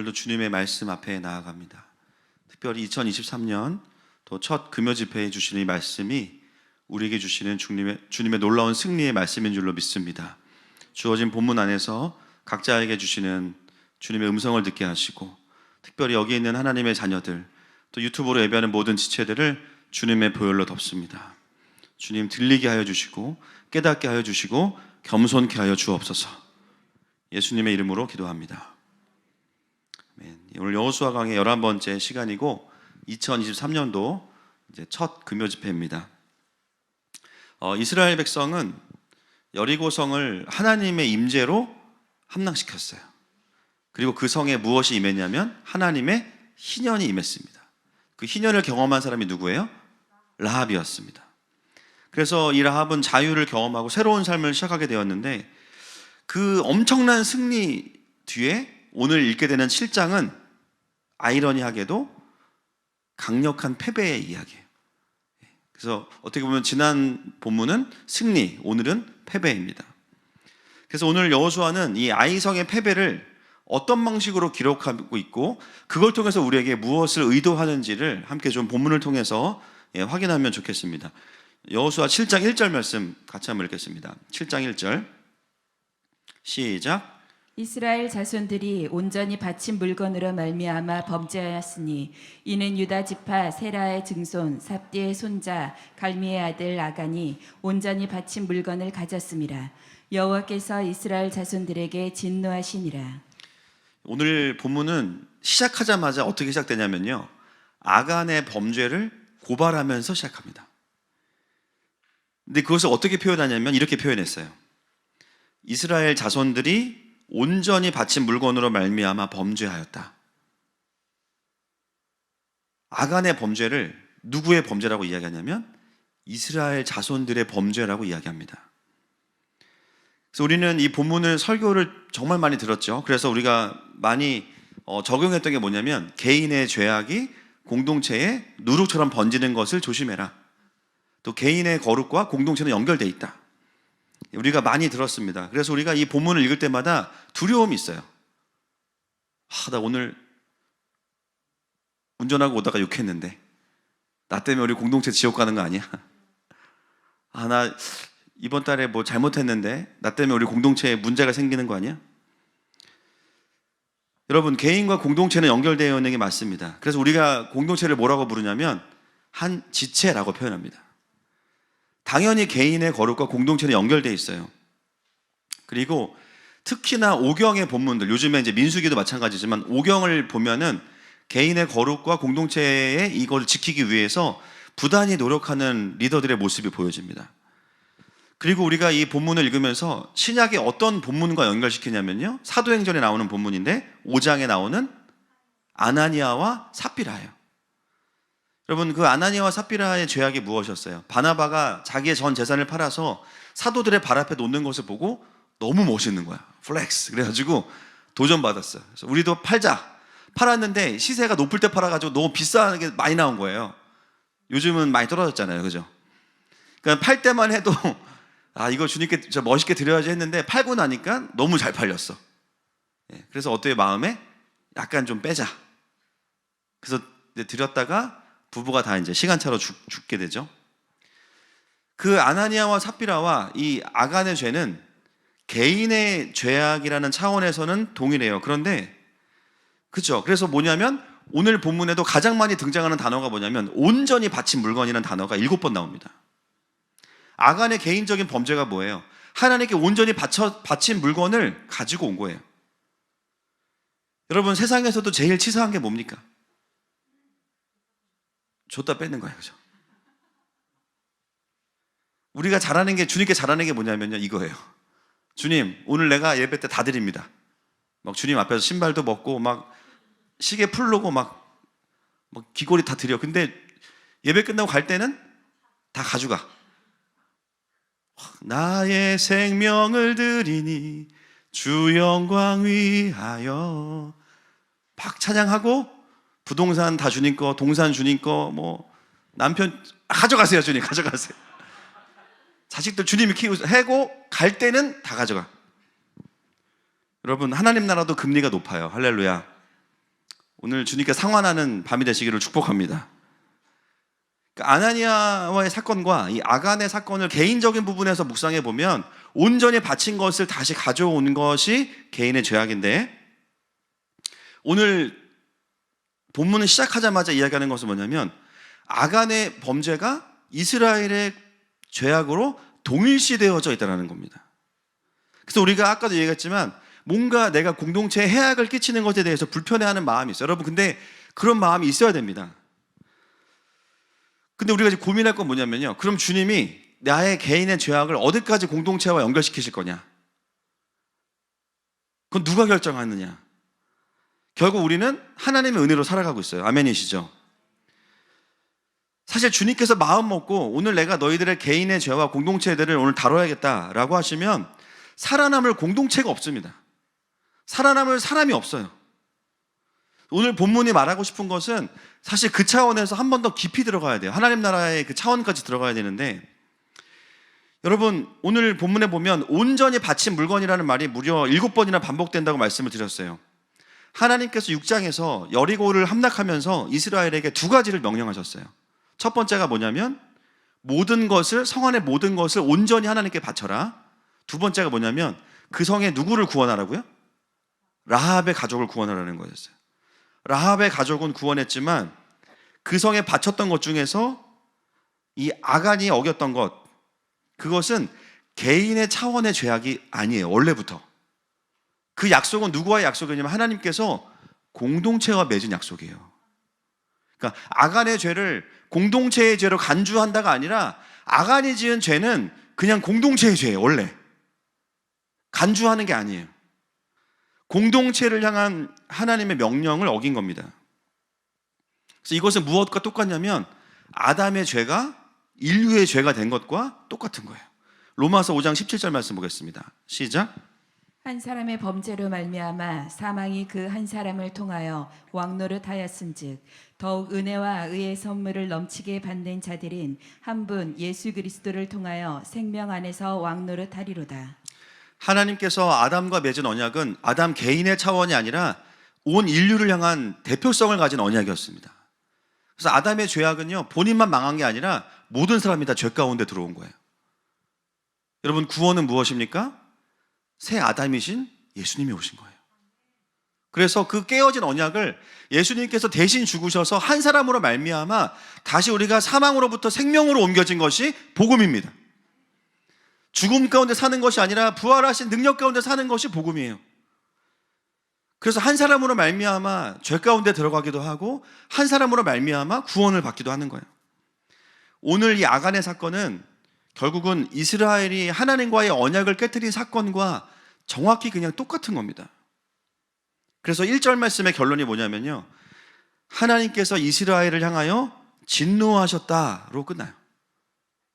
오늘도 주님의 말씀 앞에 나아갑니다. 특별히 2023년 또 첫 금요 집회에 주시는 이 말씀이 우리에게 주시는 주님의 놀라운 승리의 말씀인 줄로 믿습니다. 주어진 본문 안에서 각자에게 주시는 주님의 음성을 듣게 하시고, 특별히 여기 있는 하나님의 자녀들, 또 유튜브로 예배하는 모든 지체들을 주님의 보혈로 덮습니다. 주님 들리게 하여 주시고, 깨닫게 하여 주시고, 겸손케 하여 주옵소서. 예수님의 이름으로 기도합니다. 오늘 여호수아 강의 11번째 시간이고 2023년도 이제 첫 금요 집회입니다. 이스라엘 백성은 여리고성을 하나님의 임재로 함락시켰어요. 그리고 그 성에 무엇이 임했냐면 하나님의 희년이 임했습니다. 그 희년을 경험한 사람이 누구예요? 라합이었습니다. 그래서 이 라합은 자유를 경험하고 새로운 삶을 시작하게 되었는데, 그 엄청난 승리 뒤에 오늘 읽게 되는 7장은 아이러니하게도 강력한 패배의 이야기예요. 그래서 어떻게 보면 지난 본문은 승리, 오늘은 패배입니다. 그래서 오늘 여호수아는 이 아이성의 패배를 어떤 방식으로 기록하고 있고, 그걸 통해서 우리에게 무엇을 의도하는지를 함께 좀 본문을 통해서 확인하면 좋겠습니다. 여호수아 7장 1절 말씀 같이 한번 읽겠습니다. 7장 1절 시작. 이스라엘 자손들이 온전히 바친 물건으로 말미암아 범죄하였으니 이는 유다 지파 세라의 증손 삽디의 손자 갈미의 아들 아간이 온전히 바친 물건을 가졌음이라. 여호와께서 이스라엘 자손들에게 진노하시니라. 오늘 본문은 시작하자마자 어떻게 시작되냐면요, 아간의 범죄를 고발하면서 시작합니다. 근데 그것을 어떻게 표현하냐면 이렇게 표현했어요. 이스라엘 자손들이 온전히 바친 물건으로 말미암아 범죄하였다. 아간의 범죄를 누구의 범죄라고 이야기하냐면 이스라엘 자손들의 범죄라고 이야기합니다. 그래서 우리는 이 본문을 설교를 정말 많이 들었죠. 그래서 우리가 많이 적용했던 게 뭐냐면 개인의 죄악이 공동체에 누룩처럼 번지는 것을 조심해라. 또 개인의 거룩과 공동체는 연결되어 있다. 우리가 많이 들었습니다. 그래서 우리가 이 본문을 읽을 때마다 두려움이 있어요. 나 오늘 운전하고 오다가 욕했는데 나 때문에 우리 공동체 지옥 가는 거 아니야? 나 이번 달에 뭐 잘못했는데 나 때문에 우리 공동체에 문제가 생기는 거 아니야? 여러분, 개인과 공동체는 연결되어 있는 게 맞습니다. 그래서 우리가 공동체를 뭐라고 부르냐면 한 지체라고 표현합니다. 당연히 개인의 거룩과 공동체는 연결되어 있어요. 그리고 특히나 오경의 본문들, 요즘에 이제 민수기도 마찬가지지만 오경을 보면은 개인의 거룩과 공동체의 이걸 지키기 위해서 부단히 노력하는 리더들의 모습이 보여집니다. 그리고 우리가 이 본문을 읽으면서 신약의 어떤 본문과 연결시키냐면요, 사도행전에 나오는 본문인데 5장에 나오는 아나니아와 삽비라예요. 여러분, 그 아나니아와 삽비라의 죄악이 무엇이었어요? 바나바가 자기의 전 재산을 팔아서 사도들의 발 앞에 놓는 것을 보고 너무 멋있는 거야. 플렉스. 그래가지고 도전받았어요. 그래서 우리도 팔자. 팔았는데 시세가 높을 때 팔아가지고 너무 비싸게 많이 나온 거예요. 요즘은 많이 떨어졌잖아요. 그죠? 그러니까 팔 때만 해도 이거 주님께 저 멋있게 드려야지 했는데 팔고 나니까 너무 잘 팔렸어. 그래서 어때요? 마음에 약간 좀 빼자. 그래서 드렸다가 부부가 다 이제 시간차로 죽게 되죠. 그 아나니아와 삽비라와 이 아간의 죄는 개인의 죄악이라는 차원에서는 동일해요. 그런데 그렇죠. 그래서 뭐냐면 오늘 본문에도 가장 많이 등장하는 단어가 뭐냐면 온전히 바친 물건이라는 단어가 7번 나옵니다. 아간의 개인적인 범죄가 뭐예요? 하나님께 온전히 바친 물건을 가지고 온 거예요. 여러분, 세상에서도 제일 치사한 게 뭡니까? 줬다 뺏는 거예요. 그죠? 우리가 잘하는 게, 주님께 잘하는 게 뭐냐면요, 이거예요. 주님, 오늘 내가 예배 때 다 드립니다. 막 주님 앞에서 신발도 먹고 막 시계 풀르고 막 귀걸이 다 드려. 근데 예배 끝나고 갈 때는 다 가져가. 나의 생명을 드리니 주 영광 위하여 막 찬양하고, 부동산 다 주님 거, 동산 주님 거, 뭐 남편 가져가세요. 주님 가져가세요. 자식들 주님이 키우고 해고 갈 때는 다 가져가. 여러분, 하나님 나라도 금리가 높아요. 할렐루야. 오늘 주님께 상환하는 밤이 되시기를 축복합니다. 그러니까 아나니아와의 사건과 이 아간의 사건을 개인적인 부분에서 묵상해 보면 온전히 바친 것을 다시 가져온 것이 개인의 죄악인데, 오늘 본문을 시작하자마자 이야기하는 것은 뭐냐면 아간의 범죄가 이스라엘의 죄악으로 동일시되어져 있다는 겁니다. 그래서 우리가 아까도 얘기했지만 뭔가 내가 공동체에 해악을 끼치는 것에 대해서 불편해하는 마음이 있어요. 여러분, 근데 그런 마음이 있어야 됩니다. 근데 우리가 지금 고민할 건 뭐냐면요, 그럼 주님이 나의 개인의 죄악을 어디까지 공동체와 연결시키실 거냐? 그건 누가 결정하느냐? 결국 우리는 하나님의 은혜로 살아가고 있어요. 아멘이시죠? 사실 주님께서 마음 먹고 오늘 내가 너희들의 개인의 죄와 공동체들을 오늘 다뤄야겠다라고 하시면 살아남을 공동체가 없습니다. 살아남을 사람이 없어요. 오늘 본문이 말하고 싶은 것은 사실 그 차원에서 한 번 더 깊이 들어가야 돼요. 하나님 나라의 그 차원까지 들어가야 되는데, 여러분 오늘 본문에 보면 온전히 바친 물건이라는 말이 무려 7번이나 반복된다고 말씀을 드렸어요. 하나님께서 6장에서 여리고를 함락하면서 이스라엘에게 2가지를 명령하셨어요. 첫 번째가 뭐냐면 모든 것을, 성 안의 모든 것을 온전히 하나님께 바쳐라. 두 번째가 뭐냐면 그 성에 누구를 구원하라고요? 라합의 가족을 구원하라는 거였어요. 라합의 가족은 구원했지만 그 성에 바쳤던 것 중에서 이 아간이 어겼던 것, 그것은 개인의 차원의 죄악이 아니에요. 원래부터 그 약속은 누구와의 약속이냐면 하나님께서 공동체와 맺은 약속이에요. 그러니까 아간의 죄를 공동체의 죄로 간주한다가 아니라 아간이 지은 죄는 그냥 공동체의 죄예요. 원래 간주하는 게 아니에요. 공동체를 향한 하나님의 명령을 어긴 겁니다. 그래서 이것은 무엇과 똑같냐면 아담의 죄가 인류의 죄가 된 것과 똑같은 거예요. 로마서 5장 17절 말씀 보겠습니다. 시작. 한 사람의 범죄로 말미암아 사망이 그 한 사람을 통하여 왕노릇하였은즉 더욱 은혜와 의의 선물을 넘치게 받는 자들인 한 분 예수 그리스도를 통하여 생명 안에서 왕노릇하리로다. 하나님께서 아담과 맺은 언약은 아담 개인의 차원이 아니라 온 인류를 향한 대표성을 가진 언약이었습니다. 그래서 아담의 죄악은요, 본인만 망한 게 아니라 모든 사람이 다 죄 가운데 들어온 거예요. 여러분, 구원은 무엇입니까? 새 아담이신 예수님이 오신 거예요. 그래서 그 깨어진 언약을 예수님께서 대신 죽으셔서 한 사람으로 말미암아 다시 우리가 사망으로부터 생명으로 옮겨진 것이 복음입니다. 죽음 가운데 사는 것이 아니라 부활하신 능력 가운데 사는 것이 복음이에요. 그래서 한 사람으로 말미암아 죄 가운데 들어가기도 하고 한 사람으로 말미암아 구원을 받기도 하는 거예요. 오늘 이 아간의 사건은 결국은 이스라엘이 하나님과의 언약을 깨뜨린 사건과 정확히 그냥 똑같은 겁니다. 그래서 1절 말씀의 결론이 뭐냐면요, 하나님께서 이스라엘을 향하여 진노하셨다로 끝나요.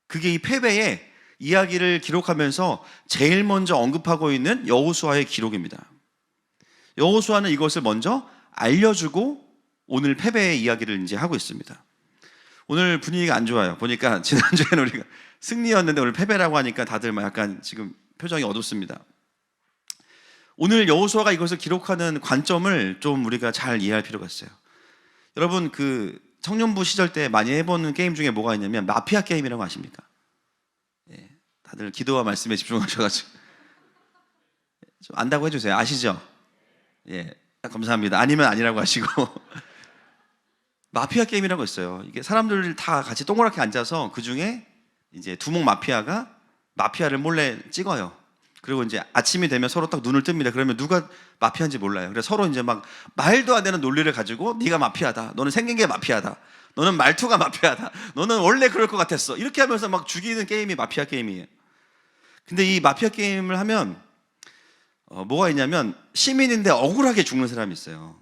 그게 이 패배의 이야기를 기록하면서 제일 먼저 언급하고 있는 여호수아의 기록입니다. 여호수아는 이것을 먼저 알려주고 오늘 패배의 이야기를 이제 하고 있습니다. 오늘 분위기가 안 좋아요. 보니까 지난주에는 우리가 승리였는데 오늘 패배라고 하니까 다들 막 약간 지금 표정이 어둡습니다. 오늘 여호수아가 이것을 기록하는 관점을 좀 우리가 잘 이해할 필요가 있어요. 여러분, 그 청년부 시절 때 많이 해보는 게임 중에 뭐가 있냐면 마피아 게임이라고 아십니까? 예, 다들 기도와 말씀에 집중하셔가지고 좀 안다고 해주세요. 아시죠? 예, 감사합니다. 아니면 아니라고 하시고 마피아 게임이라고 있어요. 이게 사람들 다 같이 동그랗게 앉아서 그 중에 이제 두목 마피아가 마피아를 몰래 찍어요. 그리고 이제 아침이 되면 서로 딱 눈을 뜹니다. 그러면 누가 마피아인지 몰라요. 그래서 서로 이제 막 말도 안 되는 논리를 가지고 네가 마피아다, 너는 생긴 게 마피아다, 너는 말투가 마피아다, 너는 원래 그럴 것 같았어, 이렇게 하면서 막 죽이는 게임이 마피아 게임이에요. 근데 이 마피아 게임을 하면 뭐가 있냐면 시민인데 억울하게 죽는 사람이 있어요.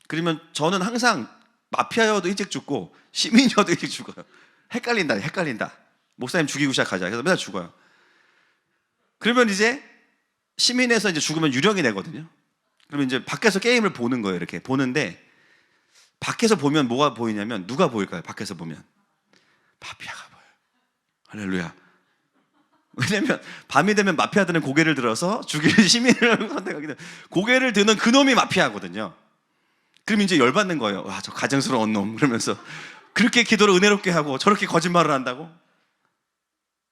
그러면 저는 항상 마피아여도 일찍 죽고 시민이어도 일찍 죽어요. 헷갈린다. 목사님 죽이고 시작하자. 그래서 맨날 죽어요. 그러면 이제 시민에서 이제 죽으면 유령이 되거든요. 그러면 이제 밖에서 게임을 보는 거예요. 이렇게 보는데 밖에서 보면 뭐가 보이냐면 누가 보일까요? 밖에서 보면 마피아가 보여요. 할렐루야. 왜냐면 밤이 되면 마피아들은 고개를 들어서 죽일 시민을 선택하기 때문에 고개를 드는 그놈이 마피아거든요. 그럼 이제 열받는 거예요. 와, 저 가증스러운 놈. 그러면서 그렇게 기도를 은혜롭게 하고 저렇게 거짓말을 한다고?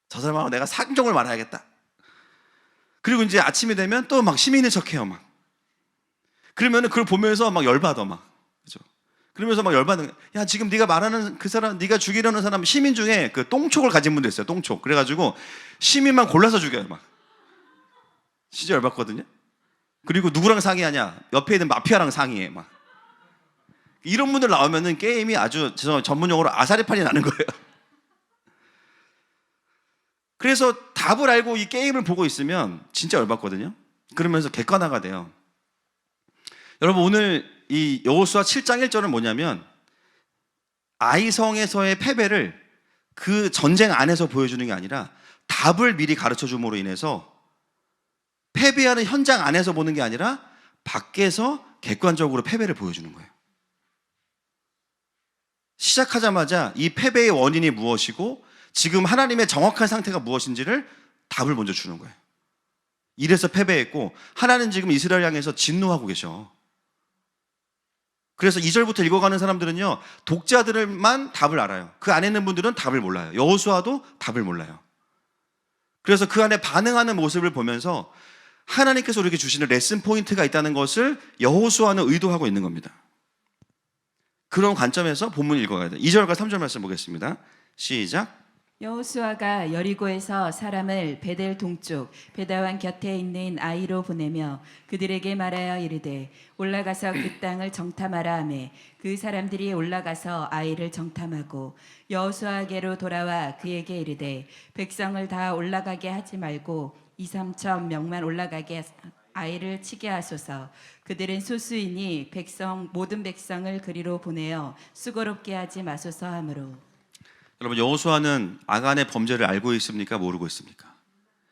저 사람하고 내가 상종을 말아야겠다. 그리고 이제 아침이 되면 또 막 시민인 척해요, 막. 그러면은 그걸 보면서 막 열받아, 막. 그죠? 그러면서 막 열받는 거야. 야, 지금 네가 말하는 그 사람, 네가 죽이려는 사람, 시민 중에 그 똥촉을 가진 분도 있어요, 똥촉. 그래가지고 시민만 골라서 죽여요, 막. 진짜 열받거든요. 그리고 누구랑 상의하냐? 옆에 있는 마피아랑 상의해, 막. 이런 분들 나오면은 게임이 아주 전문용어로 아사리판이 나는 거예요. 그래서 답을 알고 이 게임을 보고 있으면 진짜 열받거든요. 그러면서 객관화가 돼요. 여러분, 오늘 이 여호수아 7장 1절은 뭐냐면 아이성에서의 패배를 그 전쟁 안에서 보여주는 게 아니라 답을 미리 가르쳐 줌으로 인해서 패배하는 현장 안에서 보는 게 아니라 밖에서 객관적으로 패배를 보여주는 거예요. 시작하자마자 이 패배의 원인이 무엇이고 지금 하나님의 정확한 상태가 무엇인지를 답을 먼저 주는 거예요. 이래서 패배했고 하나님 지금 이스라엘 향해서 진노하고 계셔. 그래서 2절부터 읽어가는 사람들은요, 독자들만 답을 알아요. 그 안에 있는 분들은 답을 몰라요. 여호수아도 답을 몰라요. 그래서 그 안에 반응하는 모습을 보면서 하나님께서 우리에게 주시는 레슨 포인트가 있다는 것을 여호수아는 의도하고 있는 겁니다. 그런 관점에서 본문을 읽어가야 돼요. 2절과 3절 말씀 보겠습니다. 시작. 여호수아가 여리고에서 사람을 베델 동쪽 베다완 곁에 있는 아이로 보내며 그들에게 말하여 이르되 올라가서 그 땅을 정탐하라 하매 그 사람들이 올라가서 아이를 정탐하고 여호수아에게로 돌아와 그에게 이르되 백성을 다 올라가게 하지 말고 2-3천 명만 올라가게 아이를 치게 하소서. 그들은 소수이니 모든 백성을 그리로 보내어 수고롭게 하지 마소서 하므로. 여러분, 여호수아는 아간의 범죄를 알고 있습니까? 모르고 있습니까?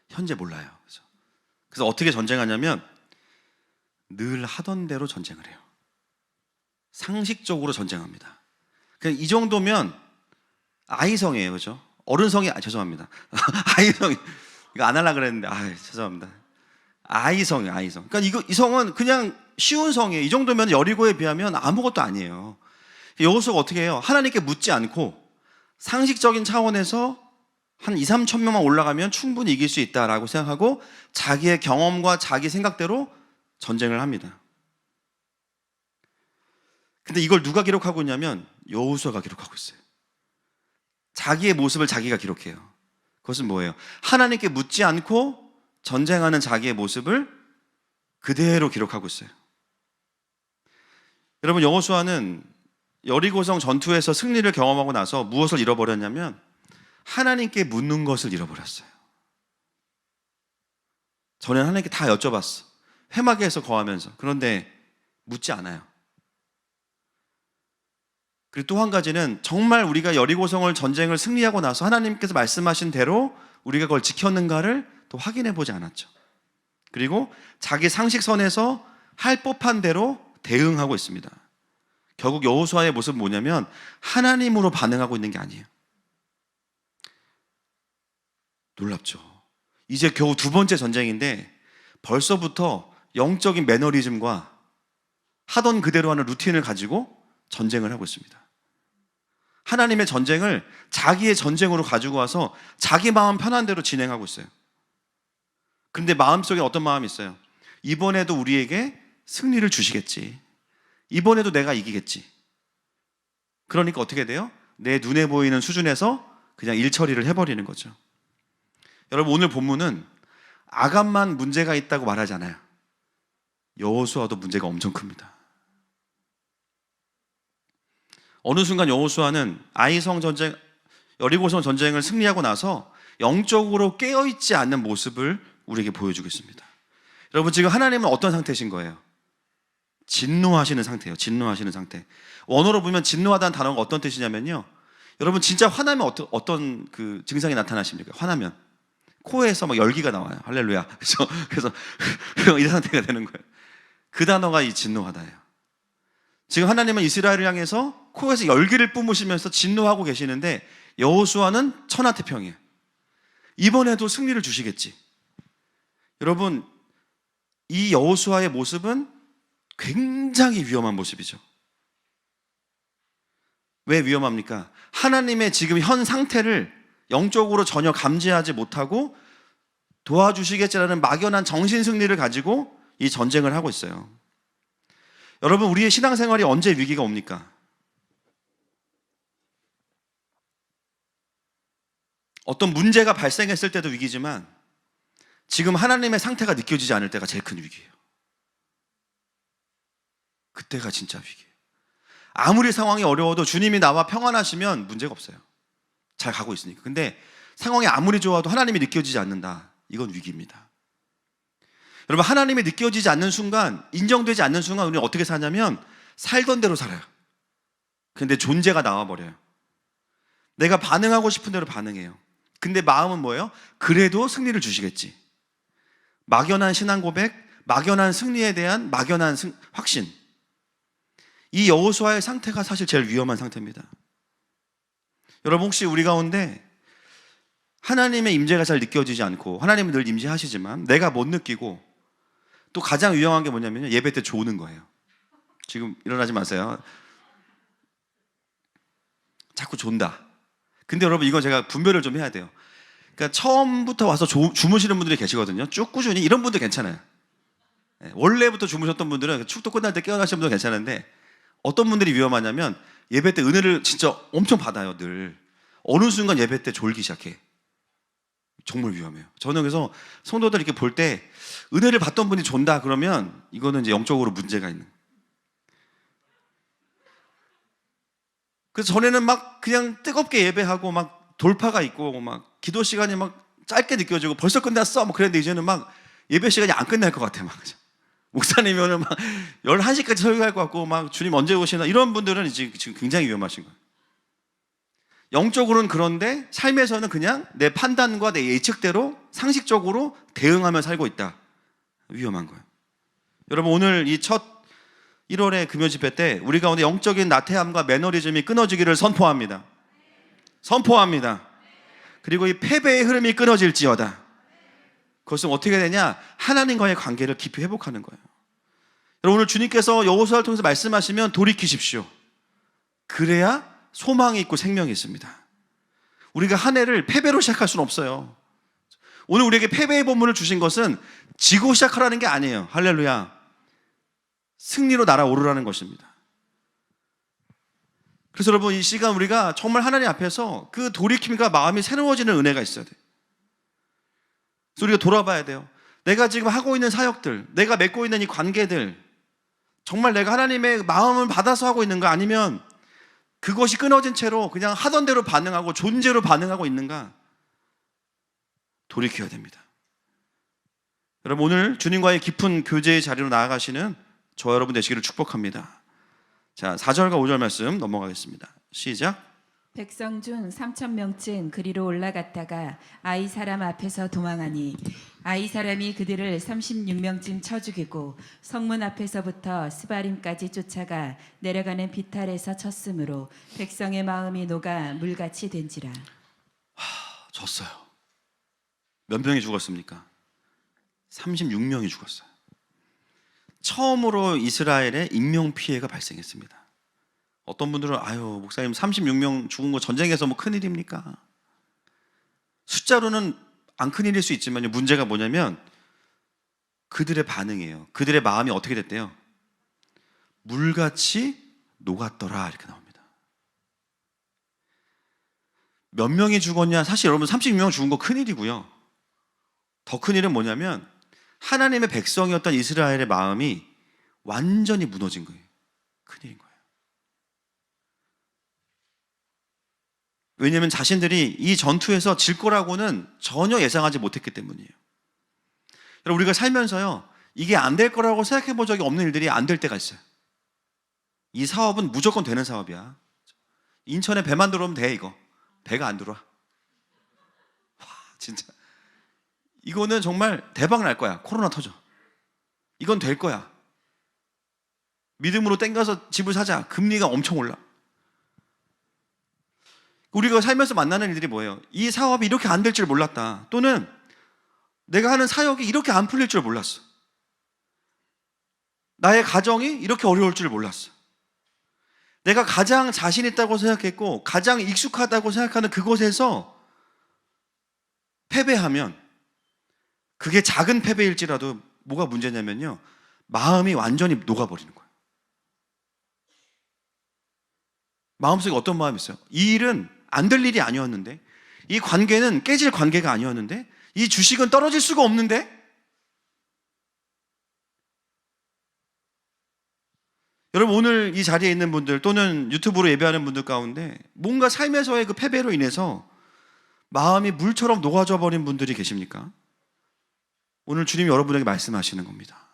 현재 몰라요. 그래서 어떻게 전쟁하냐면 늘 하던 대로 전쟁을 해요. 상식적으로 전쟁합니다. 그냥 이 정도면 아이성이에요, 그죠? 어른성이 죄송합니다. 아이성 이거 안 하려고 그랬는데 죄송합니다. 아이성이에요, 아이성. 그러니까 이 성은 그냥 쉬운 성이에요. 이 정도면 여리고에 비하면 아무것도 아니에요. 여호수아가 어떻게 해요? 하나님께 묻지 않고 상식적인 차원에서 한 2-3천 명만 올라가면 충분히 이길 수 있다라고 생각하고 자기의 경험과 자기 생각대로 전쟁을 합니다. 근데 이걸 누가 기록하고 있냐면 여호수아가 기록하고 있어요. 자기의 모습을 자기가 기록해요. 그것은 뭐예요? 하나님께 묻지 않고 전쟁하는 자기의 모습을 그대로 기록하고 있어요. 여러분, 여호수아는 여리고성 전투에서 승리를 경험하고 나서 무엇을 잃어버렸냐면 하나님께 묻는 것을 잃어버렸어요. 전에는 하나님께 다 여쭤봤어. 회막에서 거하면서. 그런데 묻지 않아요. 그리고 또 한 가지는 정말 우리가 여리고성을 전쟁을 승리하고 나서 하나님께서 말씀하신 대로 우리가 그걸 지켰는가를 또 확인해 보지 않았죠. 그리고 자기 상식선에서 할 법한 대로 대응하고 있습니다. 결국 여호수아의 모습은 뭐냐면 하나님으로 반응하고 있는 게 아니에요. 놀랍죠. 이제 겨우 2번째 전쟁인데 벌써부터 영적인 매너리즘과 하던 그대로 하는 루틴을 가지고 전쟁을 하고 있습니다. 하나님의 전쟁을 자기의 전쟁으로 가지고 와서 자기 마음 편한 대로 진행하고 있어요. 그런데 마음속에 어떤 마음이 있어요? 이번에도 우리에게 승리를 주시겠지. 이번에도 내가 이기겠지. 그러니까 어떻게 돼요? 내 눈에 보이는 수준에서 그냥 일 처리를 해버리는 거죠. 여러분, 오늘 본문은 아간만 문제가 있다고 말하지 않아요. 여호수아도 문제가 엄청 큽니다. 어느 순간 여호수아는 아이성 전쟁, 여리고성 전쟁을 승리하고 나서 영적으로 깨어있지 않는 모습을 우리에게 보여주고 있습니다. 여러분, 지금 하나님은 어떤 상태신 거예요? 진노하시는 상태예요. 진노하시는 상태. 원어로 보면 진노하다는 단어가 어떤 뜻이냐면요, 여러분 진짜 화나면 어떤 그 증상이 나타나십니까? 화나면 코에서 막 열기가 나와요. 할렐루야. 그래서 이런 상태가 되는 거예요. 그 단어가 이 진노하다예요. 지금 하나님은 이스라엘을 향해서 코에서 열기를 뿜으시면서 진노하고 계시는데 여호수아는 천하태평이에요. 이번에도 승리를 주시겠지. 여러분, 이 여호수아의 모습은 굉장히 위험한 모습이죠. 왜 위험합니까? 하나님의 지금 현 상태를 영적으로 전혀 감지하지 못하고 도와주시겠지라는 막연한 정신 승리를 가지고 이 전쟁을 하고 있어요. 여러분, 우리의 신앙생활이 언제 위기가 옵니까? 어떤 문제가 발생했을 때도 위기지만 지금 하나님의 상태가 느껴지지 않을 때가 제일 큰 위기예요. 그때가 진짜 위기예요. 아무리 상황이 어려워도 주님이 나와 평안하시면 문제가 없어요. 잘 가고 있으니까. 근데 상황이 아무리 좋아도 하나님이 느껴지지 않는다. 이건 위기입니다. 여러분, 하나님이 느껴지지 않는 순간, 인정되지 않는 순간 우리는 어떻게 사냐면 살던 대로 살아요. 근데 존재가 나와버려요. 내가 반응하고 싶은 대로 반응해요. 근데 마음은 뭐예요? 그래도 승리를 주시겠지. 막연한 신앙 고백, 막연한 승리에 대한 막연한 확신. 이 여호수아의 상태가 사실 제일 위험한 상태입니다. 여러분, 혹시 우리 가운데 하나님의 임재가 잘 느껴지지 않고, 하나님은 늘 임재하시지만 내가 못 느끼고, 또 가장 위험한 게 뭐냐면 예배 때 조는 거예요. 지금 일어나지 마세요. 자꾸 존다. 근데 여러분, 이거 제가 분별을 좀 해야 돼요. 그러니까 처음부터 와서 주무시는 분들이 계시거든요. 쭉 꾸준히. 이런 분들 괜찮아요. 원래부터 주무셨던 분들은 축도 끝날 때 깨어나시는 분들 괜찮은데, 어떤 분들이 위험하냐면 예배 때 은혜를 진짜 엄청 받아요. 늘 어느 순간 예배 때 졸기 시작해. 정말 위험해요. 저는 그래서 성도들 이렇게 볼 때 은혜를 받던 분이 존다 그러면 이거는 이제 영적으로 문제가 있는. 그래서 전에는 막 그냥 뜨겁게 예배하고 막 돌파가 있고 막 기도 시간이 막 짧게 느껴지고 벌써 끝났어 뭐 그랬는데, 이제는 막 예배 시간이 안 끝날 것 같아. 막 목사님이면 막 11시까지 설교할 것 같고 막 주님 언제 오시나, 이런 분들은 지금 굉장히 위험하신 거예요. 영적으로는 그런데 삶에서는 그냥 내 판단과 내 예측대로 상식적으로 대응하며 살고 있다. 위험한 거예요. 여러분, 오늘 이 첫 1월의 금요 집회 때 우리 가운데 영적인 나태함과 매너리즘이 끊어지기를 선포합니다. 선포합니다. 그리고 이 패배의 흐름이 끊어질지어다. 그것은 어떻게 되냐? 하나님과의 관계를 깊이 회복하는 거예요. 여러분, 오늘 주님께서 여호수아를 통해서 말씀하시면 돌이키십시오. 그래야 소망이 있고 생명이 있습니다. 우리가 한 해를 패배로 시작할 수는 없어요. 오늘 우리에게 패배의 본문을 주신 것은 지고 시작하라는 게 아니에요. 할렐루야. 승리로 날아오르라는 것입니다. 그래서 여러분, 이 시간 우리가 정말 하나님 앞에서 그 돌이킴과 마음이 새로워지는 은혜가 있어야 돼요. 그래서 우리가 돌아봐야 돼요. 내가 지금 하고 있는 사역들, 내가 맺고 있는 이 관계들, 정말 내가 하나님의 마음을 받아서 하고 있는가, 아니면 그것이 끊어진 채로 그냥 하던 대로 반응하고 존재로 반응하고 있는가, 돌이켜야 됩니다. 여러분, 오늘 주님과의 깊은 교제의 자리로 나아가시는 저 여러분 되시기를 축복합니다. 자, 4절과 5절 말씀 넘어가겠습니다. 시작. 백성 중 3,000명쯤 그리로 올라갔다가 아이 사람 앞에서 도망하니 아이 사람이 그들을 36명쯤 쳐 죽이고 성문 앞에서부터 스바림까지 쫓아가 내려가는 비탈에서 쳤으므로 백성의 마음이 녹아 물같이 된지라. 졌어요. 몇 명이 죽었습니까? 36명이 죽었어요. 처음으로 이스라엘에 인명피해가 발생했습니다. 어떤 분들은 아유 목사님 36명 죽은 거 전쟁에서 뭐 큰일입니까? 숫자로는 안 큰일일 수 있지만 문제가 뭐냐면 그들의 반응이에요. 그들의 마음이 어떻게 됐대요? 물같이 녹았더라, 이렇게 나옵니다. 몇 명이 죽었냐? 사실 여러분 36명 죽은 거 큰일이고요. 더 큰일은 뭐냐면 하나님의 백성이었던 이스라엘의 마음이 완전히 무너진 거예요. 큰일인 거예요. 왜냐하면 자신들이 이 전투에서 질 거라고는 전혀 예상하지 못했기 때문이에요. 여러분, 우리가 살면서요, 이게 안 될 거라고 생각해 본 적이 없는 일들이 안 될 때가 있어요. 이 사업은 무조건 되는 사업이야. 인천에 배만 들어오면 돼. 이거 배가 안 들어와. 와, 진짜 이거는 정말 대박 날 거야. 코로나 터져. 이건 될 거야. 믿음으로 땡겨서 집을 사자. 금리가 엄청 올라. 우리가 살면서 만나는 일들이 뭐예요? 이 사업이 이렇게 안 될 줄 몰랐다. 또는 내가 하는 사역이 이렇게 안 풀릴 줄 몰랐어. 나의 가정이 이렇게 어려울 줄 몰랐어. 내가 가장 자신 있다고 생각했고 가장 익숙하다고 생각하는 그곳에서 패배하면, 그게 작은 패배일지라도 뭐가 문제냐면요, 마음이 완전히 녹아버리는 거예요. 마음속에 어떤 마음이 있어요? 이 일은 안 될 일이 아니었는데, 이 관계는 깨질 관계가 아니었는데, 이 주식은 떨어질 수가 없는데. 여러분, 오늘 이 자리에 있는 분들 또는 유튜브로 예배하는 분들 가운데 뭔가 삶에서의 그 패배로 인해서 마음이 물처럼 녹아져 버린 분들이 계십니까? 오늘 주님이 여러분에게 말씀하시는 겁니다.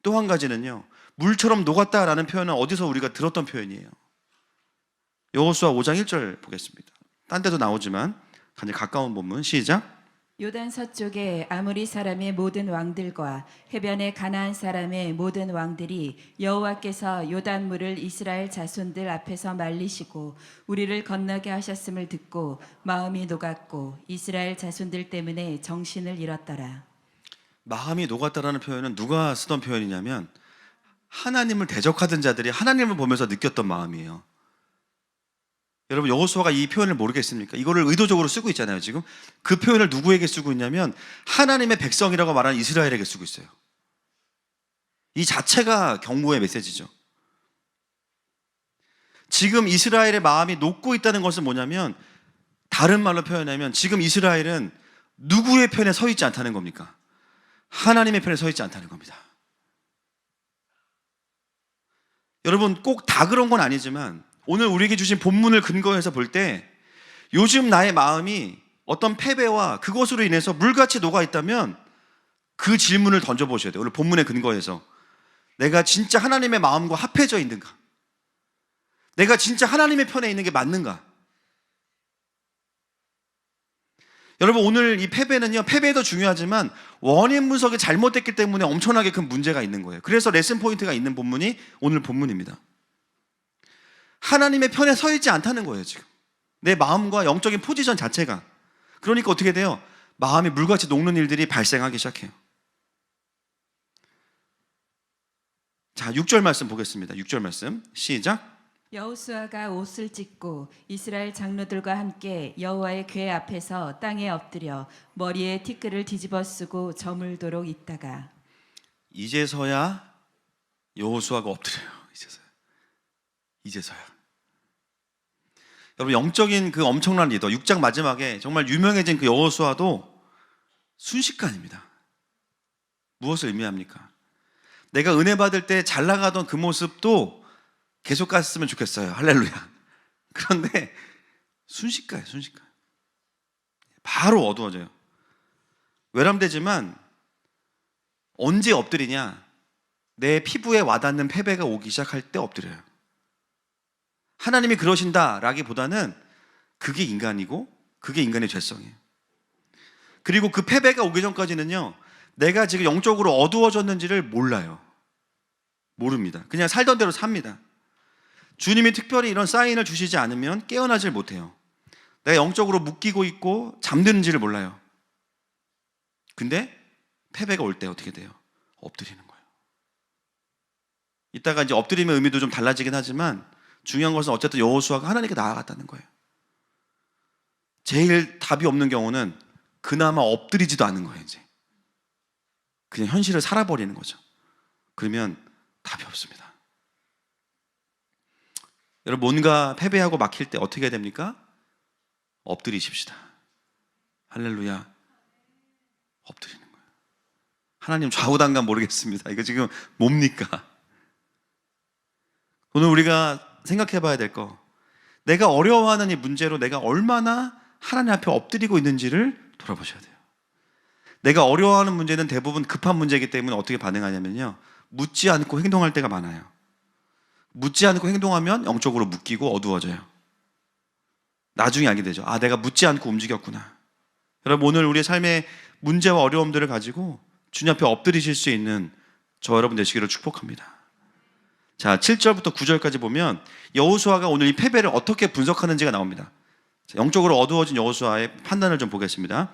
또 한 가지는요, 물처럼 녹았다라는 표현은 어디서 우리가 들었던 표현이에요. 여호수아 5장 1절 보겠습니다. 딴 데도 나오지만 가장 가까운 본문, 시작. 요단 서쪽의 아모리 사람의 모든 왕들과 해변의 가나안 사람의 모든 왕들이 여호와께서 요단물을 이스라엘 자손들 앞에서 말리시고 우리를 건너게 하셨음을 듣고 마음이 녹았고 이스라엘 자손들 때문에 정신을 잃었더라. 마음이 녹았다라는 표현은 누가 쓰던 표현이냐면 하나님을 대적하던 자들이 하나님을 보면서 느꼈던 마음이에요. 여러분, 여호수아가 이 표현을 모르겠습니까? 이거를 의도적으로 쓰고 있잖아요. 지금 그 표현을 누구에게 쓰고 있냐면 하나님의 백성이라고 말하는 이스라엘에게 쓰고 있어요. 이 자체가 경고의 메시지죠. 지금 이스라엘의 마음이 녹고 있다는 것은 뭐냐면, 다른 말로 표현하면 지금 이스라엘은 누구의 편에 서 있지 않다는 겁니까? 하나님의 편에 서 있지 않다는 겁니다. 여러분, 꼭 다 그런 건 아니지만 오늘 우리에게 주신 본문을 근거해서 볼 때 요즘 나의 마음이 어떤 패배와 그것으로 인해서 물같이 녹아 있다면 그 질문을 던져보셔야 돼요. 오늘 본문에 근거해서 내가 진짜 하나님의 마음과 합해져 있는가? 내가 진짜 하나님의 편에 있는 게 맞는가? 여러분, 오늘 이 패배는요, 패배도 중요하지만 원인 분석이 잘못됐기 때문에 엄청나게 큰 문제가 있는 거예요. 그래서 레슨 포인트가 있는 본문이 오늘 본문입니다. 하나님의 편에 서 있지 않다는 거예요. 지금 내 마음과 영적인 포지션 자체가. 그러니까 어떻게 돼요? 마음이 물같이 녹는 일들이 발생하기 시작해요. 자, 6절 말씀 보겠습니다. 6절 말씀 시작. 여호수아가 옷을 찢고 이스라엘 장로들과 함께 여호와의 궤 앞에서 땅에 엎드려 머리에 티끌을 뒤집어 쓰고 저물도록 있다가. 이제서야 여호수아가 엎드려요. 이제서야. 여러분, 영적인 그 엄청난 리더, 6장 마지막에 정말 유명해진 그 여호수아도 순식간입니다. 무엇을 의미합니까? 내가 은혜 받을 때 잘 나가던 그 모습도 계속 갔으면 좋겠어요. 할렐루야. 그런데 순식간이에요. 순식간. 바로 어두워져요. 외람되지만 언제 엎드리냐? 내 피부에 와닿는 패배가 오기 시작할 때 엎드려요. 하나님이 그러신다라기보다는 그게 인간이고 그게 인간의 죄성이에요. 그리고 그 패배가 오기 전까지는요, 내가 지금 영적으로 어두워졌는지를 몰라요. 모릅니다. 그냥 살던 대로 삽니다. 주님이 특별히 이런 사인을 주시지 않으면 깨어나질 못해요. 내가 영적으로 묶이고 있고 잠드는지를 몰라요. 근데 패배가 올 때 어떻게 돼요? 엎드리는 거예요. 이따가 이제 엎드림의 의미도 좀 달라지긴 하지만 중요한 것은 어쨌든 여호수아가 하나님께 나아갔다는 거예요. 제일 답이 없는 경우는 그나마 엎드리지도 않는 거예요. 이제 그냥 현실을 살아버리는 거죠. 그러면 답이 없습니다. 여러분, 뭔가 패배하고 막힐 때 어떻게 해야 됩니까? 엎드리십시다. 할렐루야. 엎드리는 거예요. 하나님 좌우단간 모르겠습니다. 이거 지금 뭡니까? 오늘 우리가 생각해 봐야 될 거, 내가 어려워하는 이 문제로 내가 얼마나 하나님 앞에 엎드리고 있는지를 돌아보셔야 돼요. 내가 어려워하는 문제는 대부분 급한 문제이기 때문에 어떻게 반응하냐면요, 묻지 않고 행동할 때가 많아요. 묻지 않고 행동하면 영적으로 묶이고 어두워져요. 나중에 알게 되죠. 아, 내가 묻지 않고 움직였구나. 여러분, 오늘 우리의 삶의 문제와 어려움들을 가지고 주님 앞에 엎드리실 수 있는 저 여러분 되시기를 축복합니다. 자, 7절부터 9절까지 보면 여호수아가 오늘 이 패배를 어떻게 분석하는지가 나옵니다. 자, 영적으로 어두워진 여호수아의 판단을 좀 보겠습니다.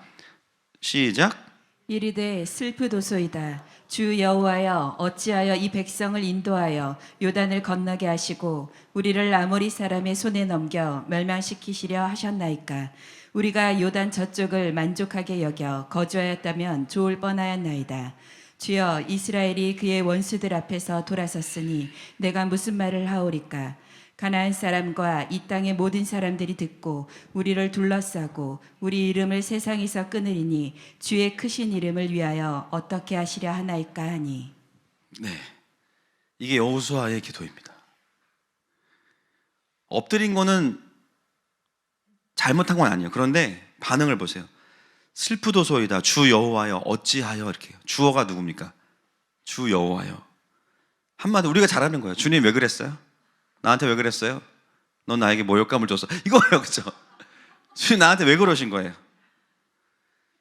시작. 이르되 슬프도소이다. 주 여호와여 어찌하여 이 백성을 인도하여 요단을 건너게 하시고 우리를 아모리 사람의 손에 넘겨 멸망시키시려 하셨나이까. 우리가 요단 저쪽을 만족하게 여겨 거주하였다면 좋을 뻔하였나이다. 주여 이스라엘이 그의 원수들 앞에서 돌아섰으니 내가 무슨 말을 하오리까. 가나안 사람과 이 땅의 모든 사람들이 듣고 우리를 둘러싸고 우리 이름을 세상에서 끊으리니 주의 크신 이름을 위하여 어떻게 하시려 하나이까 하니. 네, 이게 여호수아의 기도입니다. 엎드린 거는 잘못한 건 아니에요. 그런데 반응을 보세요. 슬프도소이다. 주 여호와여 어찌하여 이렇게 해요. 주어가 누굽니까? 주 여호와여. 한마디 우리가 잘하는 거예요. 주님 왜 그랬어요? 나한테 왜 그랬어요? 넌 나에게 모욕감을 줬어. 이거예요, 그렇죠? 주님 나한테 왜 그러신 거예요?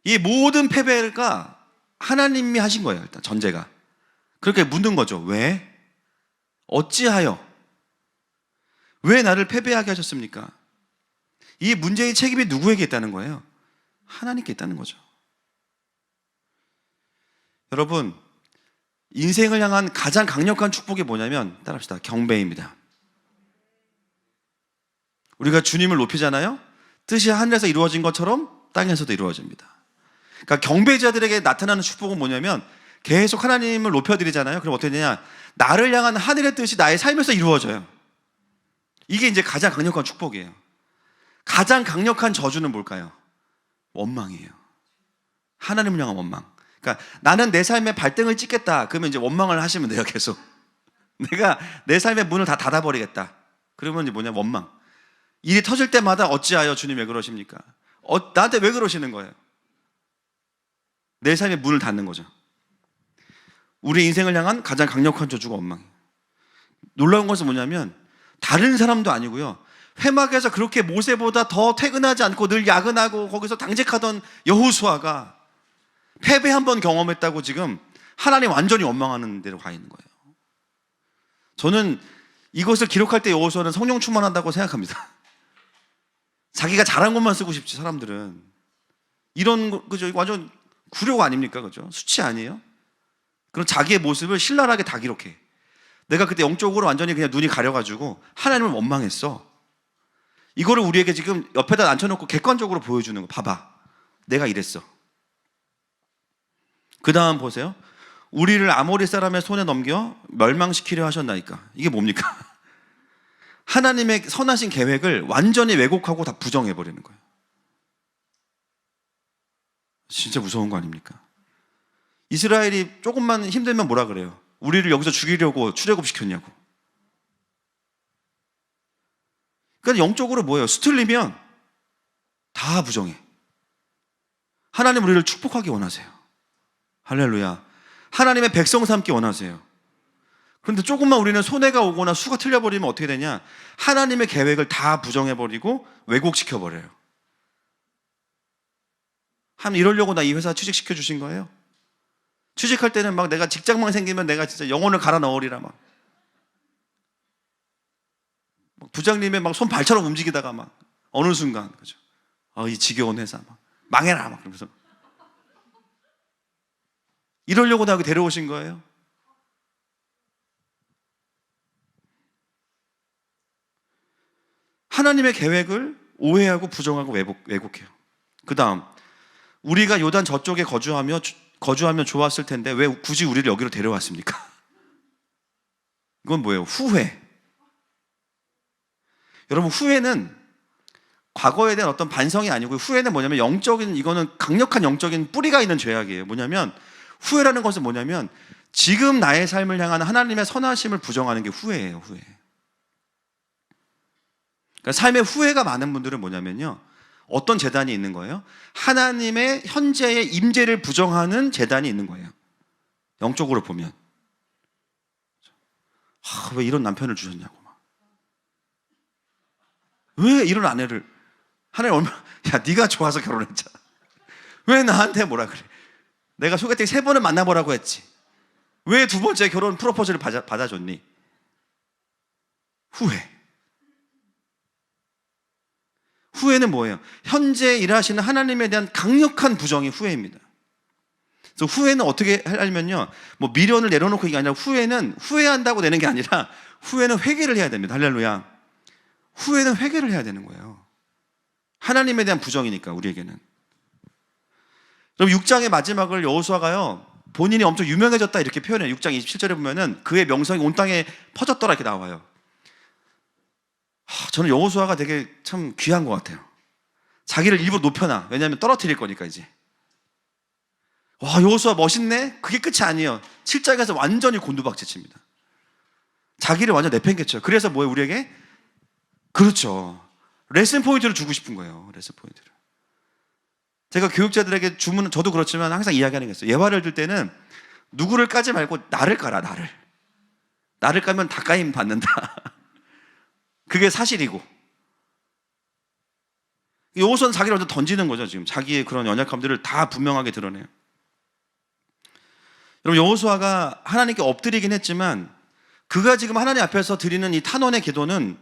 이 모든 패배가 하나님이 하신 거예요. 일단 전제가 그렇게 묻는 거죠. 왜? 어찌하여? 왜 나를 패배하게 하셨습니까? 이 문제의 책임이 누구에게 있다는 거예요? 하나님께 있다는 거죠. 여러분, 인생을 향한 가장 강력한 축복이 뭐냐면 따라합시다. 경배입니다. 우리가 주님을 높이잖아요. 뜻이 하늘에서 이루어진 것처럼 땅에서도 이루어집니다. 그러니까 경배자들에게 나타나는 축복은 뭐냐면 계속 하나님을 높여드리잖아요. 그럼 어떻게 되냐? 나를 향한 하늘의 뜻이 나의 삶에서 이루어져요. 이게 이제 가장 강력한 축복이에요. 가장 강력한 저주는 뭘까요? 원망이에요. 하나님을 향한 원망. 그러니까 나는 내 삶에 발등을 찍겠다. 그러면 이제 원망을 하시면 돼요. 계속 내가 내 삶의 문을 다 닫아버리겠다. 그러면 이제 뭐냐? 원망. 일이 터질 때마다 어찌하여 주님 왜 그러십니까? 나한테 왜 그러시는 거예요? 내 삶의 문을 닫는 거죠. 우리 인생을 향한 가장 강력한 저주가 원망이에요. 놀라운 것은 뭐냐면 다른 사람도 아니고요. 회막에서 그렇게 모세보다 더 퇴근하지 않고 늘 야근하고 거기서 당직하던 여호수아가 패배 한 번 경험했다고 지금 하나님 완전히 원망하는 데로 가 있는 거예요. 저는 이것을 기록할 때 여호수아는 성령 충만한다고 생각합니다. 자기가 잘한 것만 쓰고 싶지 사람들은. 이런 거 그죠? 완전 굴욕 아닙니까? 그죠? 수치 아니에요? 그런 자기의 모습을 신랄하게 다 기록해. 내가 그때 영적으로 완전히 그냥 눈이 가려가지고 하나님을 원망했어. 이거를 우리에게 지금 옆에다 앉혀놓고 객관적으로 보여주는 거. 봐봐, 내가 이랬어. 그 다음 보세요. 우리를 아모리 사람의 손에 넘겨 멸망시키려 하셨나이까. 이게 뭡니까? 하나님의 선하신 계획을 완전히 왜곡하고 다 부정해버리는 거예요. 진짜 무서운 거 아닙니까? 이스라엘이 조금만 힘들면 뭐라 그래요? 우리를 여기서 죽이려고 출애굽시켰냐고. 그러니까 영적으로 뭐예요? 수틀리면 다 부정해. 하나님 우리를 축복하기 원하세요. 할렐루야. 하나님의 백성 삼기 원하세요. 그런데 조금만 우리는 손해가 오거나 수가 틀려버리면 어떻게 되냐? 하나님의 계획을 다 부정해버리고 왜곡시켜버려요. 하나님 이러려고 나 이 회사 취직시켜 주신 거예요? 취직할 때는 막 내가 직장만 생기면 내가 진짜 영혼을 갈아 넣으리라 막 부장님의 막 손 발처럼 움직이다가 막 어느 순간 그죠? 이 지겨운 회사 막 망해라 막 그러면서 이러려고 나 여기 데려오신 거예요? 하나님의 계획을 오해하고 부정하고 왜곡해요. 그 다음 우리가 요단 저쪽에 거주하면 좋았을 텐데 왜 굳이 우리를 여기로 데려왔습니까? 이건 뭐예요? 후회. 여러분 후회는 과거에 대한 어떤 반성이 아니고 후회는 뭐냐면 이거는 강력한 영적인 뿌리가 있는 죄악이에요. 뭐냐면 후회라는 것은 뭐냐면 지금 나의 삶을 향한 하나님의 선하심을 부정하는 게 후회예요. 후회. 그러니까 삶에 후회가 많은 분들은 뭐냐면요. 어떤 재단이 있는 거예요? 하나님의 현재의 임재를 부정하는 재단이 있는 거예요. 영적으로 보면. 왜 이런 남편을 주셨냐고 막. 왜 이런 아내를 하나님 얼마나 네가 좋아서 결혼했잖아. 왜 나한테 뭐라 그래? 내가 소개팅 3번을 만나보라고 했지. 왜 2번째 결혼 프로포즈를 받아줬니? 후회. 후회는 뭐예요? 현재 일하시는 하나님에 대한 강력한 부정이 후회입니다. 그래서 후회는 어떻게 하려면요, 뭐 미련을 내려놓고 이게 아니라 후회는 후회한다고 되는 게 아니라 후회는 회개를 해야 됩니다. 할렐루야. 후회는 회개를 해야 되는 거예요. 하나님에 대한 부정이니까 우리에게는. 그럼 6장의 마지막을 여호수아가요, 본인이 엄청 유명해졌다 이렇게 표현해요. 6장 27절에 보면은 그의 명성이 온 땅에 퍼졌더라 이렇게 나와요. 저는 여호수아가 되게 참 귀한 것 같아요. 자기를 일부러 높여놔. 왜냐하면 떨어뜨릴 거니까 이제. 와, 여호수아 멋있네? 그게 끝이 아니에요. 7장에서 완전히 곤두박질 칩니다. 자기를 완전 내팽개쳐요. 그래서 뭐예요, 우리에게? 그렇죠. 레슨 포인트를 주고 싶은 거예요. 레슨 포인트를. 제가 교육자들에게 주문은, 저도 그렇지만 항상 이야기하는 게 있어요. 예화를 들 때는 누구를 까지 말고 나를 까라, 나를. 나를 까면 다 까임 받는다. 그게 사실이고. 여호수아는 자기를 완전 던지는 거죠, 지금. 자기의 그런 연약함들을 다 분명하게 드러내요. 여러분, 여호수아가 하나님께 엎드리긴 했지만 그가 지금 하나님 앞에서 드리는 이 탄원의 기도는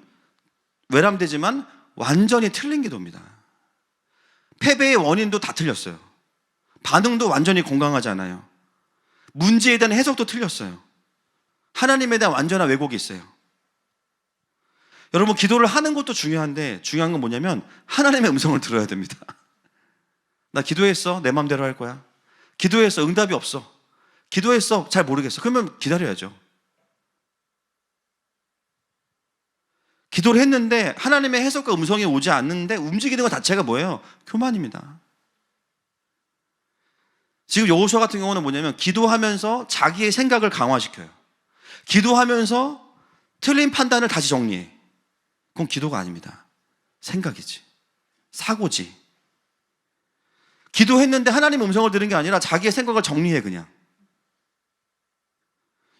외람되지만 완전히 틀린 기도입니다. 패배의 원인도 다 틀렸어요. 반응도 완전히 건강하지 않아요. 문제에 대한 해석도 틀렸어요. 하나님에 대한 완전한 왜곡이 있어요. 여러분, 기도를 하는 것도 중요한데 중요한 건 뭐냐면 하나님의 음성을 들어야 됩니다. 나 기도했어. 내 마음대로 할 거야. 기도했어. 응답이 없어. 기도했어. 잘 모르겠어. 그러면 기다려야죠. 기도를 했는데 하나님의 해석과 음성이 오지 않는데 움직이는 것 자체가 뭐예요? 교만입니다. 지금 여호수아 같은 경우는 뭐냐면 기도하면서 자기의 생각을 강화시켜요. 기도하면서 틀린 판단을 다시 정리해. 그건 기도가 아닙니다. 생각이지. 사고지. 기도했는데 하나님의 음성을 들은 게 아니라 자기의 생각을 정리해 그냥.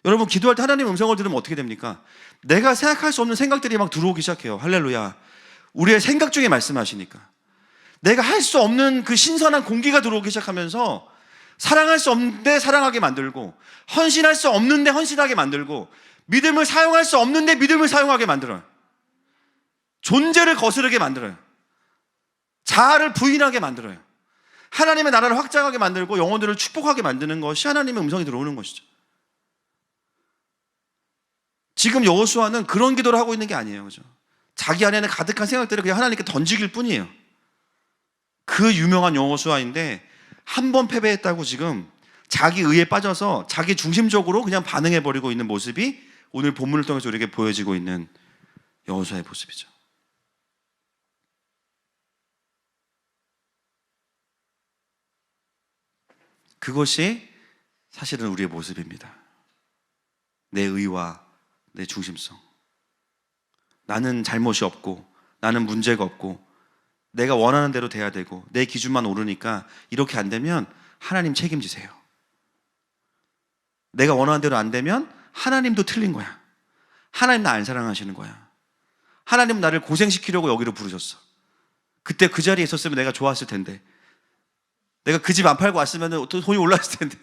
여러분, 기도할 때 하나님의 음성을 들으면 어떻게 됩니까? 내가 생각할 수 없는 생각들이 막 들어오기 시작해요. 할렐루야. 우리의 생각 중에 말씀하시니까. 내가 할 수 없는 그 신선한 공기가 들어오기 시작하면서 사랑할 수 없는데 사랑하게 만들고, 헌신할 수 없는데 헌신하게 만들고, 믿음을 사용할 수 없는데 믿음을 사용하게 만들어요. 존재를 거스르게 만들어요. 자아를 부인하게 만들어요. 하나님의 나라를 확장하게 만들고 영혼들을 축복하게 만드는 것이 하나님의 음성이 들어오는 것이죠. 지금 여호수아는 그런 기도를 하고 있는 게 아니에요. 그죠? 자기 안에는 가득한 생각들을 그냥 하나님께 던지길 뿐이에요. 그 유명한 여호수아인데 한 번 패배했다고 지금 자기 의에 빠져서 자기 중심적으로 그냥 반응해버리고 있는 모습이 오늘 본문을 통해서 우리에게 보여지고 있는 여호수아의 모습이죠. 그것이 사실은 우리의 모습입니다. 내 의와 내 중심성. 나는 잘못이 없고 나는 문제가 없고 내가 원하는 대로 돼야 되고 내 기준만 오르니까 이렇게 안 되면 하나님 책임지세요. 내가 원하는 대로 안 되면 하나님도 틀린 거야. 하나님 나 안 사랑하시는 거야. 하나님 나를 고생시키려고 여기로 부르셨어. 그때 그 자리에 있었으면 내가 좋았을 텐데, 내가 그 집 안 팔고 왔으면 돈이 올랐을 텐데,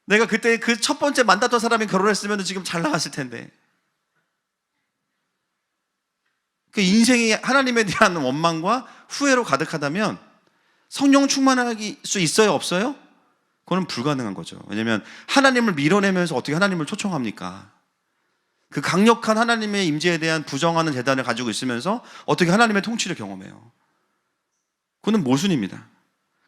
내가 그때 그 첫 번째 만났던 사람이 결혼했으면 지금 잘 나갔을 텐데. 그 인생이 하나님에 대한 원망과 후회로 가득하다면 성령 충만할 수 있어요, 없어요? 그거는 불가능한 거죠. 왜냐하면 하나님을 밀어내면서 어떻게 하나님을 초청합니까? 그 강력한 하나님의 임재에 대한 부정하는 재단을 가지고 있으면서 어떻게 하나님의 통치를 경험해요? 그거는 모순입니다.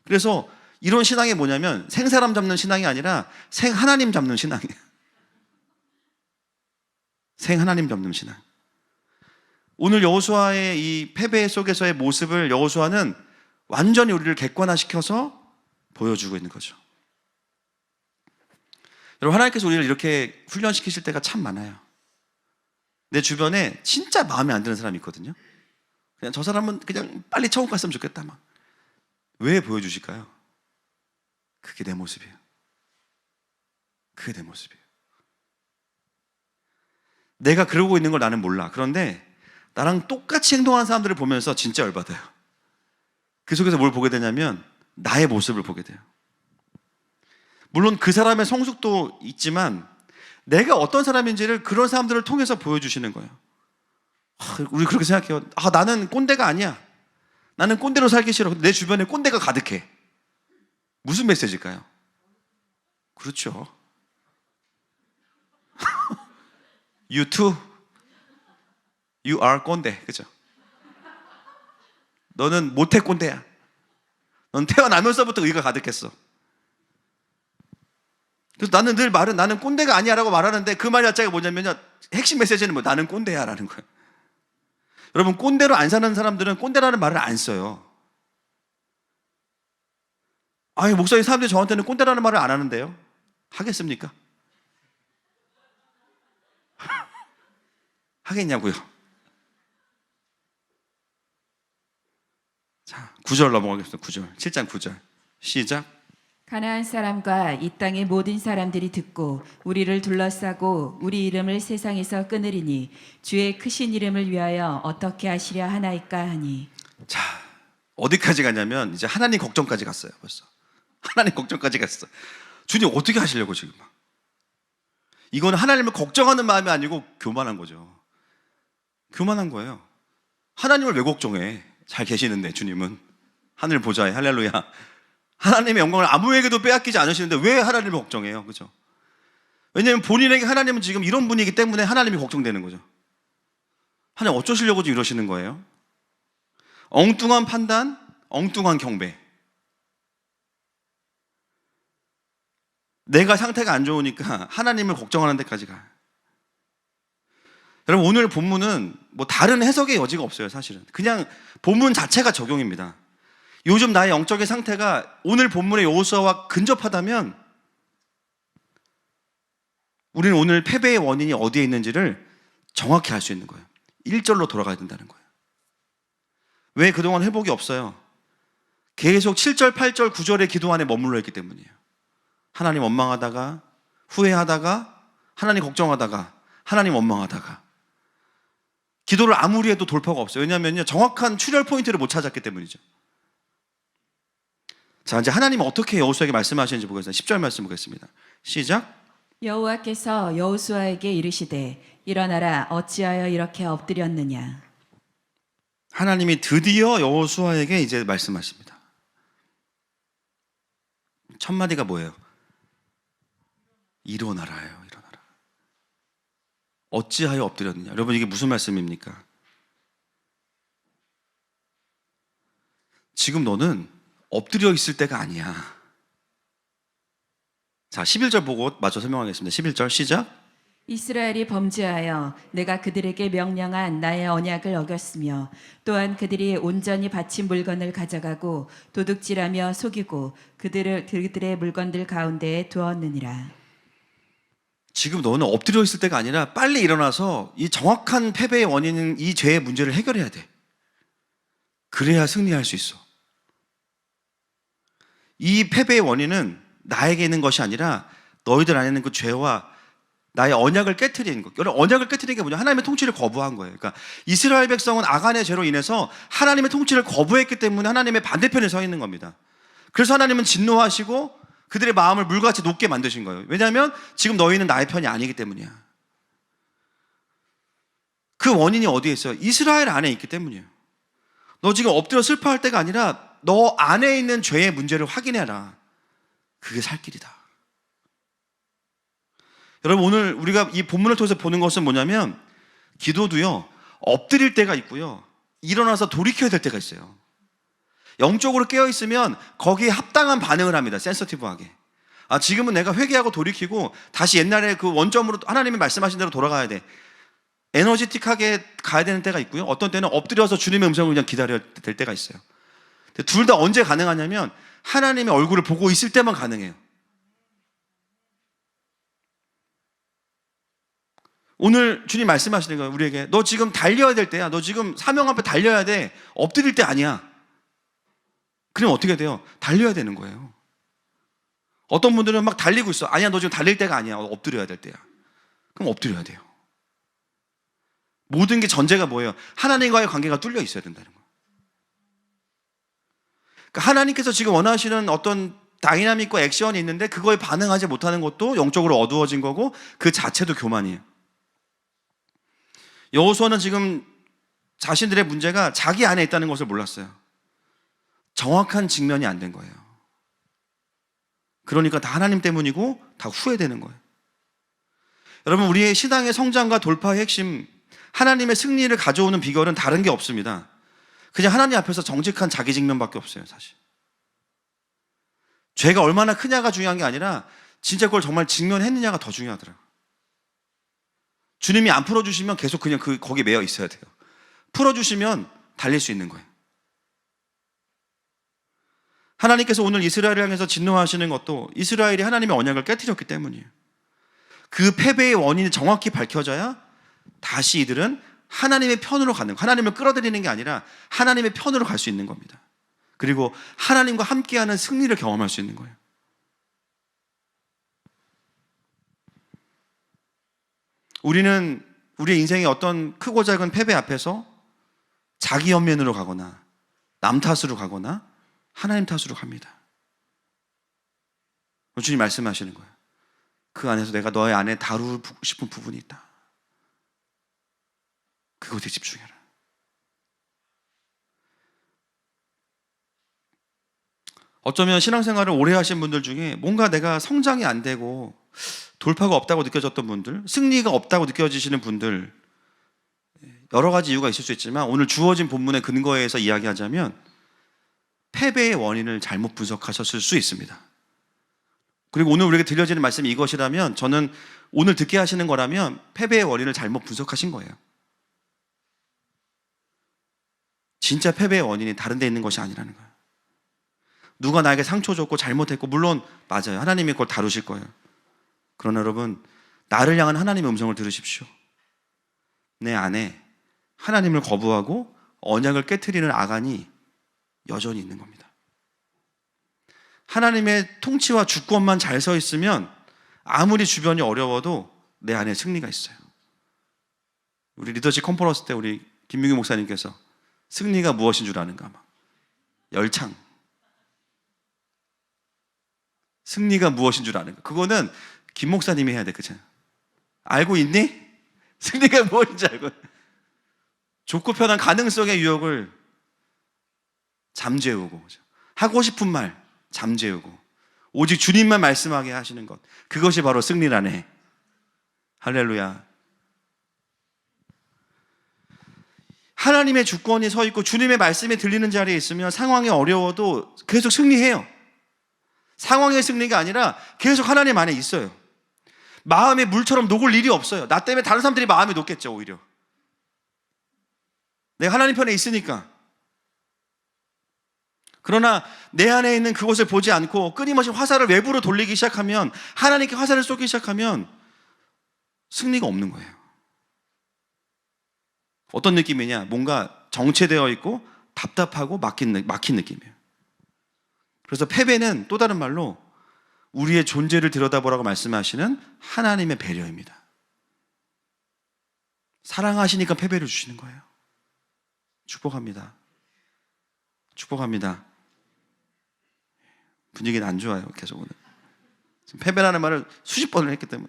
그래서 이런 신앙이 뭐냐면 생사람 잡는 신앙이 아니라 생하나님 잡는 신앙이에요. 생하나님 잡는 신앙. 오늘 여호수아의 이 패배 속에서의 모습을 여호수아는 완전히 우리를 객관화시켜서 보여주고 있는 거죠. 여러분, 하나님께서 우리를 이렇게 훈련시키실 때가 참 많아요. 내 주변에 진짜 마음에 안 드는 사람이 있거든요. 그냥 저 사람은 그냥 빨리 천국 갔으면 좋겠다 막. 왜 보여주실까요? 그게 내 모습이에요. 그게 내 모습이에요. 내가 그러고 있는 걸 나는 몰라. 그런데 나랑 똑같이 행동하는 사람들을 보면서 진짜 열받아요. 그 속에서 뭘 보게 되냐면 나의 모습을 보게 돼요. 물론 그 사람의 성숙도 있지만 내가 어떤 사람인지를 그런 사람들을 통해서 보여주시는 거예요. 우리 그렇게 생각해요. 나는 꼰대가 아니야. 나는 꼰대로 살기 싫어. 근데 내 주변에 꼰대가 가득해. 무슨 메시지일까요? 그렇죠. You too. You are 꼰대. 그죠? 너는 모태 꼰대야. 넌 태어나면서부터 의가 가득했어. 그래서 나는 늘 말은 나는 꼰대가 아니야라고 말하는데 그 말 자체가 뭐냐면요. 핵심 메시지는 뭐 나는 꼰대야라는 거예요. 여러분 꼰대로 안 사는 사람들은 꼰대라는 말을 안 써요. 아니 목사님 사람들이 저한테는 꼰대라는 말을 안 하는데요. 하겠습니까? 하겠냐고요. 자, 9절 넘어가겠습니다. 9절. 7장 9절. 시작. 가나안 사람과 이 땅의 모든 사람들이 듣고 우리를 둘러싸고 우리 이름을 세상에서 끊으리니 주의 크신 이름을 위하여 어떻게 하시려 하나이까 하니. 자, 어디까지 가냐면 이제 하나님 걱정까지 갔어요. 벌써 하나님 걱정까지 갔어. 주님 어떻게 하시려고 지금? 이건 하나님을 걱정하는 마음이 아니고 교만한 거죠. 교만한 거예요. 하나님을 왜 걱정해? 잘 계시는데 주님은 하늘 보좌에 할렐루야. 하나님의 영광을 아무에게도 빼앗기지 않으시는데 왜 하나님을 걱정해요? 그죠? 왜냐하면 본인에게 하나님은 지금 이런 분이기 때문에 하나님이 걱정되는 거죠. 하나님 어쩌시려고 지금 이러시는 거예요? 엉뚱한 판단, 엉뚱한 경배. 내가 상태가 안 좋으니까 하나님을 걱정하는 데까지 가요. 여러분 오늘 본문은 뭐 다른 해석의 여지가 없어요. 사실은 그냥 본문 자체가 적용입니다. 요즘 나의 영적인 상태가 오늘 본문의 여호수아와 근접하다면 우리는 오늘 패배의 원인이 어디에 있는지를 정확히 알 수 있는 거예요. 1절로 돌아가야 된다는 거예요. 왜 그동안 회복이 없어요? 계속 7절, 8절, 9절의 기도 안에 머물러 있기 때문이에요. 하나님 원망하다가 후회하다가 하나님 걱정하다가 하나님 원망하다가 기도를 아무리 해도 돌파가 없어요. 왜냐하면 정확한 출혈 포인트를 못 찾았기 때문이죠. 자, 이제 하나님은 어떻게 여호수아에게 말씀하시는지 보겠습니다. 10절 말씀 보겠습니다. 시작. 여호와께서 여호수아에게 이르시되 일어나라 어찌하여 이렇게 엎드렸느냐. 하나님이 드디어 여호수아에게 이제 말씀하십니다. 첫 마디가 뭐예요? 일어나라예요. 일어나라. 어찌하여 엎드렸느냐. 여러분 이게 무슨 말씀입니까? 지금 너는 엎드려 있을 때가 아니야. 자, 11절 보고 마저 설명하겠습니다. 11절 시작. 이스라엘이 범죄하여 내가 그들에게 명령한 나의 언약을 어겼으며 또한 그들이 온전히 바친 물건을 가져가고 도둑질하며 속이고 그들의 물건들 가운데에 두었느니라. 지금 너는 엎드려 있을 때가 아니라 빨리 일어나서 이 정확한 패배의 원인인 이 죄의 문제를 해결해야 돼. 그래야 승리할 수 있어. 이 패배의 원인은 나에게 있는 것이 아니라 너희들 안에 있는 그 죄와 나의 언약을 깨트리는 것. 여러분 언약을 깨트리는 게 뭐냐? 하나님의 통치를 거부한 거예요. 그러니까 이스라엘 백성은 아간의 죄로 인해서 하나님의 통치를 거부했기 때문에 하나님의 반대편에 서 있는 겁니다. 그래서 하나님은 진노하시고 그들의 마음을 물같이 녹게 만드신 거예요. 왜냐하면 지금 너희는 나의 편이 아니기 때문이야. 그 원인이 어디에 있어요? 이스라엘 안에 있기 때문이에요. 너 지금 엎드려 슬퍼할 때가 아니라 너 안에 있는 죄의 문제를 확인해라. 그게 살 길이다. 여러분 오늘 우리가 이 본문을 통해서 보는 것은 뭐냐면 기도도요 엎드릴 때가 있고요 일어나서 돌이켜야 될 때가 있어요. 영적으로 깨어있으면 거기에 합당한 반응을 합니다. 센서티브하게. 아 지금은 내가 회개하고 돌이키고 다시 옛날에 그 원점으로 하나님이 말씀하신 대로 돌아가야 돼. 에너지틱하게 가야 되는 때가 있고요 어떤 때는 엎드려서 주님의 음성을 그냥 기다려야 될 때가 있어요. 둘 다 언제 가능하냐면 하나님의 얼굴을 보고 있을 때만 가능해요. 오늘 주님 말씀하시는 거예요. 우리에게 너 지금 달려야 될 때야. 너 지금 사명 앞에 달려야 돼. 엎드릴 때 아니야. 그럼 어떻게 돼요? 달려야 되는 거예요. 어떤 분들은 막 달리고 있어. 아니야 너 지금 달릴 때가 아니야. 엎드려야 될 때야. 그럼 엎드려야 돼요. 모든 게 전제가 뭐예요? 하나님과의 관계가 뚫려 있어야 된다는 거예요. 그러니까 하나님께서 지금 원하시는 어떤 다이나믹과 액션이 있는데 그거에 반응하지 못하는 것도 영적으로 어두워진 거고 그 자체도 교만이에요. 여호수아는 지금 자신들의 문제가 자기 안에 있다는 것을 몰랐어요. 정확한 직면이 안 된 거예요. 그러니까 다 하나님 때문이고 다 후회되는 거예요. 여러분, 우리의 신앙의 성장과 돌파의 핵심, 하나님의 승리를 가져오는 비결은 다른 게 없습니다. 그냥 하나님 앞에서 정직한 자기 직면밖에 없어요, 사실. 죄가 얼마나 크냐가 중요한 게 아니라 진짜 그걸 정말 직면했느냐가 더 중요하더라고요. 주님이 안 풀어주시면 계속 그냥 거기에 매여 있어야 돼요. 풀어주시면 달릴 수 있는 거예요. 하나님께서 오늘 이스라엘을 향해서 진노하시는 것도 이스라엘이 하나님의 언약을 깨뜨렸기 때문이에요. 그 패배의 원인이 정확히 밝혀져야 다시 이들은 하나님의 편으로 가는, 하나님을 끌어들이는 게 아니라 하나님의 편으로 갈 수 있는 겁니다. 그리고 하나님과 함께하는 승리를 경험할 수 있는 거예요. 우리는 우리의 인생의 어떤 크고 작은 패배 앞에서 자기 연면으로 가거나 남 탓으로 가거나 하나님 탓으로 갑니다. 주님 말씀하시는 거예요. 그 안에서 내가 너의 안에 다루고 싶은 부분이 있다. 그것에 집중해라. 어쩌면 신앙생활을 오래 하신 분들 중에 뭔가 내가 성장이 안 되고 돌파가 없다고 느껴졌던 분들, 승리가 없다고 느껴지시는 분들, 여러 가지 이유가 있을 수 있지만 오늘 주어진 본문의 근거에서 이야기하자면 패배의 원인을 잘못 분석하셨을 수 있습니다. 그리고 오늘 우리에게 들려지는 말씀이 이것이라면 저는 오늘 듣게 하시는 거라면 패배의 원인을 잘못 분석하신 거예요. 진짜 패배의 원인이 다른 데 있는 것이 아니라는 거예요. 누가 나에게 상처 줬고 잘못했고, 물론 맞아요. 하나님이 그걸 다루실 거예요. 그러나 여러분, 나를 향한 하나님의 음성을 들으십시오. 내 안에 하나님을 거부하고 언약을 깨트리는 아간이 여전히 있는 겁니다. 하나님의 통치와 주권만 잘 서 있으면 아무리 주변이 어려워도 내 안에 승리가 있어요. 우리 리더십 컨퍼런스 때 우리 김민규 목사님께서 승리가 무엇인 줄 아는가 막 열창. 승리가 무엇인 줄 아는가. 그거는 김 목사님이 해야 돼, 그죠? 알고 있니? 승리가 무엇인지 알고. 좁고 편한 가능성의 유혹을 잠재우고, 하고 싶은 말 잠재우고, 오직 주님만 말씀하게 하시는 것, 그것이 바로 승리라네. 할렐루야. 하나님의 주권이 서 있고 주님의 말씀이 들리는 자리에 있으면 상황이 어려워도 계속 승리해요. 상황의 승리가 아니라 계속 하나님 안에 있어요. 마음이 물처럼 녹을 일이 없어요. 나 때문에 다른 사람들이 마음이 녹겠죠, 오히려. 내가 하나님 편에 있으니까. 그러나 내 안에 있는 그것을 보지 않고 끊임없이 화살을 외부로 돌리기 시작하면, 하나님께 화살을 쏘기 시작하면 승리가 없는 거예요. 어떤 느낌이냐? 뭔가 정체되어 있고 답답하고 막힌 느낌이에요. 그래서 패배는 또 다른 말로 우리의 존재를 들여다보라고 말씀하시는 하나님의 배려입니다. 사랑하시니까 패배를 주시는 거예요. 축복합니다. 축복합니다. 분위기는 안 좋아요, 계속 오늘. 지금 패배라는 말을 수십 번을 했기 때문에.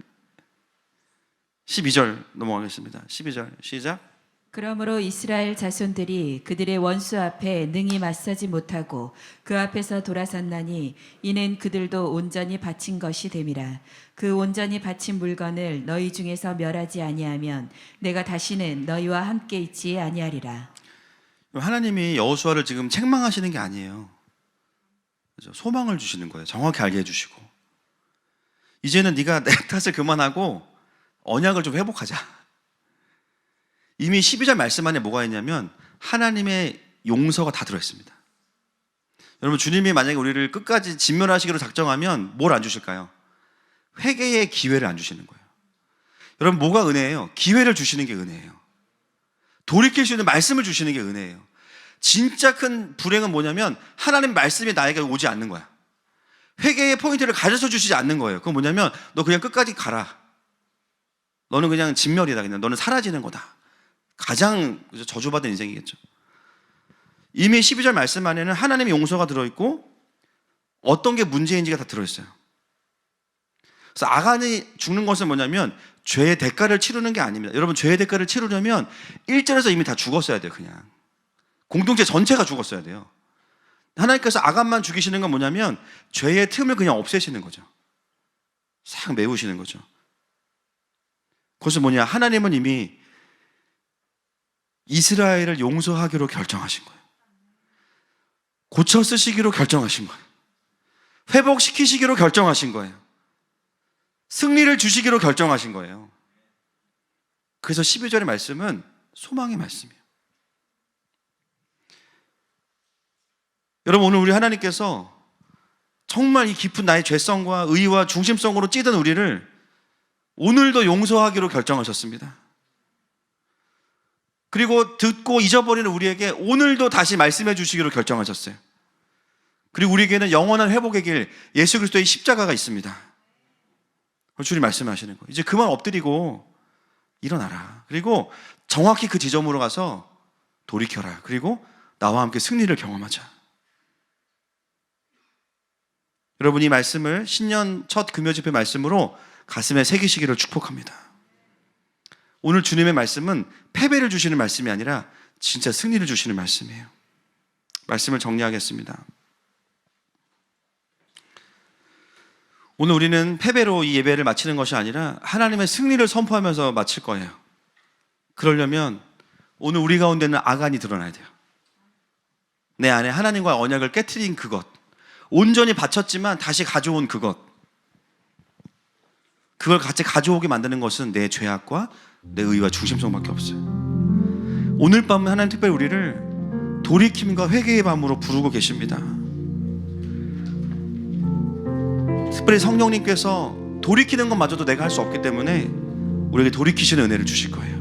12절 넘어가겠습니다. 12절 시작. 그러므로 이스라엘 자손들이 그들의 원수 앞에 능히 맞서지 못하고 그 앞에서 돌아섰나니 이는 그들도 온전히 바친 것이 됨이라. 그 온전히 바친 물건을 너희 중에서 멸하지 아니하면 내가 다시는 너희와 함께 있지 아니하리라. 하나님이 여호수아를 지금 책망하시는 게 아니에요. 그죠? 소망을 주시는 거예요. 정확히 알게 해주시고, 이제는 네가 내 탓을 그만하고 언약을 좀 회복하자. 이미 12절 말씀 안에 뭐가 있냐면 하나님의 용서가 다 들어있습니다. 여러분, 주님이 만약에 우리를 끝까지 진멸하시기로 작정하면 뭘 안 주실까요? 회개의 기회를 안 주시는 거예요. 여러분, 뭐가 은혜예요? 기회를 주시는 게 은혜예요. 돌이킬 수 있는 말씀을 주시는 게 은혜예요. 진짜 큰 불행은 뭐냐면 하나님 말씀이 나에게 오지 않는 거야. 회개의 포인트를 가르쳐 주시지 않는 거예요. 그건 뭐냐면 너 그냥 끝까지 가라. 너는 그냥 진멸이다. 그냥 너는 사라지는 거다. 가장 저주받은 인생이겠죠. 이미 12절 말씀 안에는 하나님의 용서가 들어있고 어떤 게 문제인지가 다 들어있어요. 그래서 아간이 죽는 것은 뭐냐면 죄의 대가를 치르는 게 아닙니다. 여러분, 죄의 대가를 치르려면 1절에서 이미 다 죽었어야 돼요. 그냥 공동체 전체가 죽었어야 돼요. 하나님께서 아간만 죽이시는 건 뭐냐면 죄의 틈을 그냥 없애시는 거죠. 싹 메우시는 거죠. 그것은 뭐냐? 하나님은 이미 이스라엘을 용서하기로 결정하신 거예요. 고쳐 쓰시기로 결정하신 거예요. 회복시키시기로 결정하신 거예요. 승리를 주시기로 결정하신 거예요. 그래서 12절의 말씀은 소망의 말씀이에요. 여러분, 오늘 우리 하나님께서 정말 이 깊은 나의 죄성과 의와 중심성으로 찌든 우리를 오늘도 용서하기로 결정하셨습니다. 그리고 듣고 잊어버리는 우리에게 오늘도 다시 말씀해 주시기로 결정하셨어요. 그리고 우리에게는 영원한 회복의 길, 예수 그리스도의 십자가가 있습니다. 주님 말씀하시는 거예요. 이제 그만 엎드리고 일어나라. 그리고 정확히 그 지점으로 가서 돌이켜라. 그리고 나와 함께 승리를 경험하자. 여러분, 이 말씀을 신년 첫 금요 집회 말씀으로 가슴에 새기시기를 축복합니다. 오늘 주님의 말씀은 패배를 주시는 말씀이 아니라 진짜 승리를 주시는 말씀이에요. 말씀을 정리하겠습니다. 오늘 우리는 패배로 이 예배를 마치는 것이 아니라 하나님의 승리를 선포하면서 마칠 거예요. 그러려면 오늘 우리 가운데는 아간이 드러나야 돼요. 내 안에 하나님과의 언약을 깨트린 그것, 온전히 바쳤지만 다시 가져온 그것, 그걸 같이 가져오게 만드는 것은 내 죄악과 내 의와 중심성밖에 없어요. 오늘 밤은 하나님 특별히 우리를 돌이킴과 회개의 밤으로 부르고 계십니다. 특별히 성령님께서 돌이키는 것마저도 내가 할 수 없기 때문에 우리에게 돌이키시는 은혜를 주실 거예요.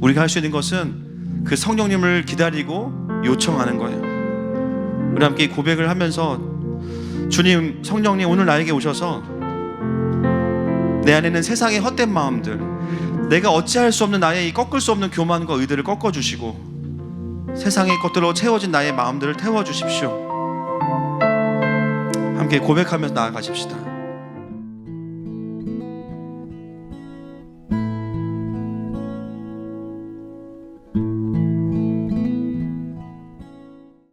우리가 할 수 있는 것은 그 성령님을 기다리고 요청하는 거예요. 우리 함께 고백을 하면서 주님, 성령님 오늘 나에게 오셔서 내 안에는 세상의 헛된 마음들, 내가 어찌할 수 없는 나의 이 꺾을 수 없는 교만과 의들을 꺾어주시고 세상의 것들로 채워진 나의 마음들을 태워주십시오. 함께 고백하면서 나아가십시다.